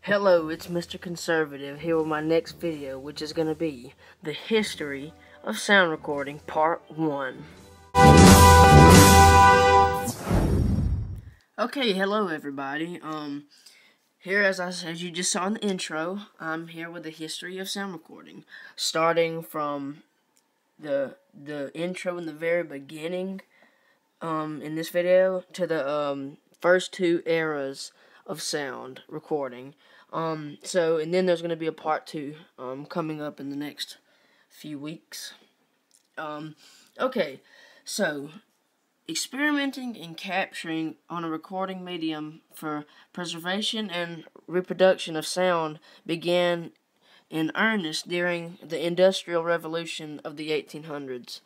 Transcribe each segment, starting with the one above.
Hello, it's Mr. Conservative here with my next video, which is going to be the history of sound recording part 1. Okay, hello everybody. Here as you just saw in the intro, I'm here with the history of sound recording, starting from the intro in the very beginning in this video to the first two eras of sound recording. And then there's going to be a part 2 coming up in the next few weeks. Okay, so experimenting and capturing on a recording medium for preservation and reproduction of sound began in earnest during the Industrial Revolution of the 1800s.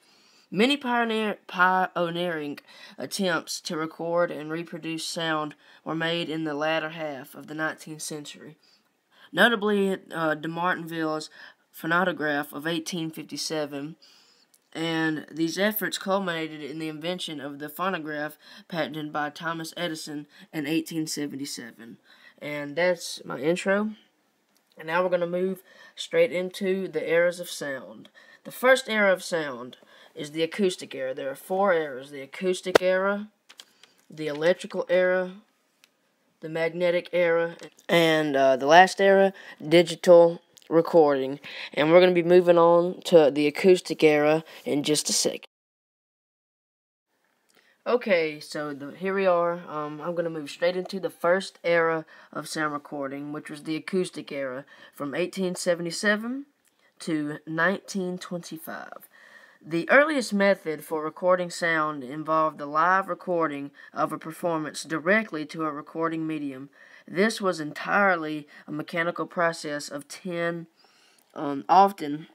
Many pioneering attempts to record and reproduce sound were made in the latter half of the 19th century. Notably, de Martinville's phonautograph of 1857, and these efforts culminated in the invention of the phonograph patented by Thomas Edison in 1877. And that's my intro. And now we're going to move straight into the eras of sound. The first era of sound is the acoustic era. There are 4 eras: the acoustic era, the electrical era, the magnetic era, and the last era, digital recording. And we're going to be moving on to the acoustic era in just a second. Okay, so here we are. I'm going to move straight into the first era of sound recording, which was the acoustic era, from 1877 to 1925. The earliest method for recording sound involved the live recording of a performance directly to a recording medium. This was entirely a mechanical process of 10, often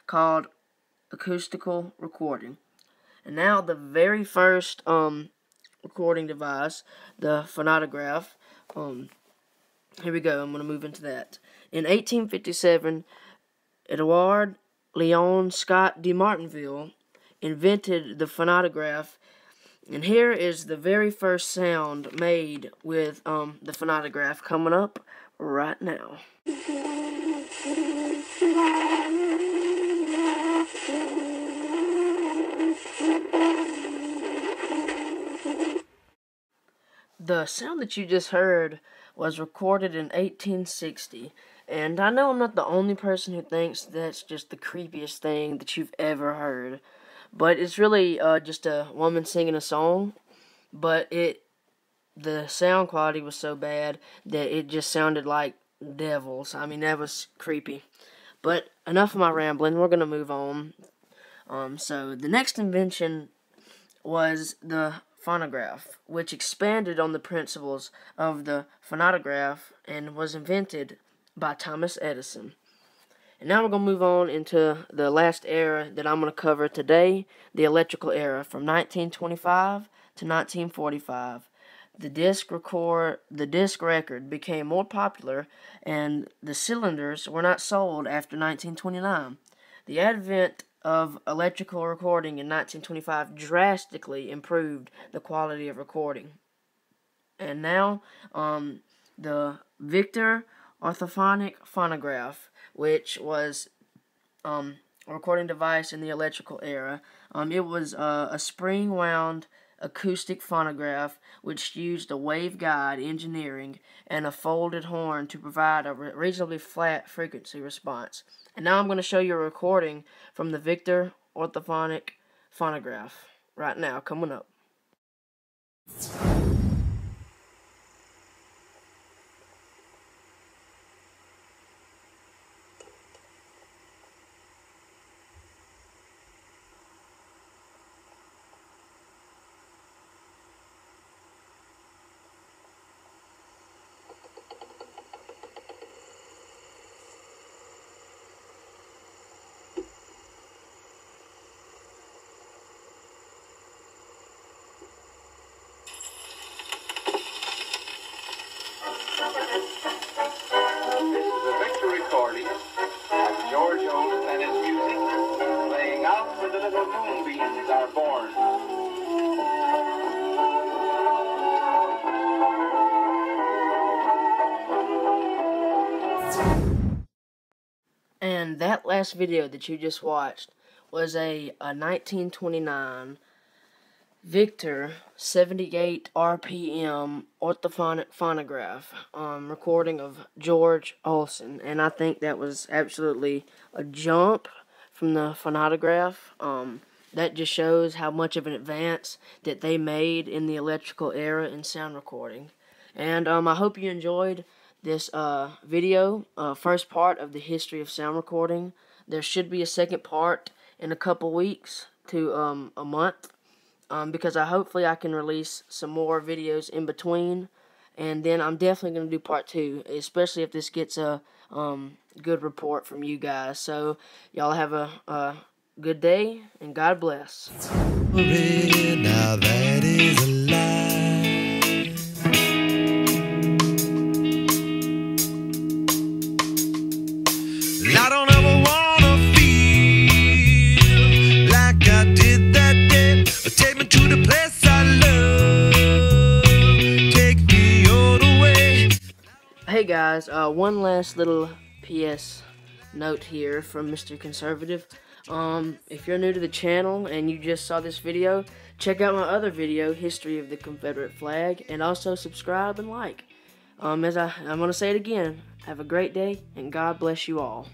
called acoustical recording. And now the very first recording device, the phonautograph. Here we go. I'm going to move into that. In 1857, Edouard Leon Scott de Martinville invented the phonautograph, and here is the very first sound made with the phonautograph coming up right now. The sound that you just heard was recorded in 1860, and I know I'm not the only person who thinks that's just the creepiest thing that you've ever heard, but it's really just a woman singing a song, but the sound quality was so bad that it just sounded like devils. I mean, that was creepy. But enough of my rambling, we're going to move on. So the next invention was the phonograph, which expanded on the principles of the phonautograph and was invented by Thomas Edison. And now we're going to move on into the last era that I'm going to cover today, the electrical era, from 1925 to 1945. The disc record became more popular, and the cylinders were not sold after 1929. The advent of electrical recording in 1925 drastically improved the quality of recording. And now, the Victor orthophonic phonograph, which was a recording device in the electrical era. It was a spring-wound acoustic phonograph which used a waveguide engineering and a folded horn to provide a reasonably flat frequency response. And now I'm going to show you a recording from the Victor orthophonic phonograph right now, coming up. And that last video that you just watched was a 1929 Victor 78 RPM orthophonic phonograph recording of George Olsen, and I think that was absolutely a jump from the phonograph. That just shows how much of an advance that they made in the electrical era in sound recording. And I hope you enjoyed this video, first part of the history of sound recording. There should be a second part in a couple weeks to a month. Because hopefully I can release some more videos in between, and then I'm definitely going to do part 2, especially if this gets a good report from you guys. So y'all have a good day, and God bless. Now that is a lie. I don't ever wanna feel like I did that day. Take me to the place I love. Take me all the way. Hey guys, one last little PS note here from Mr. Conservative. If you're new to the channel and you just saw this video, check out my other video, History of the Confederate Flag, and also subscribe and like. I'm going to say it again, have a great day, and God bless you all.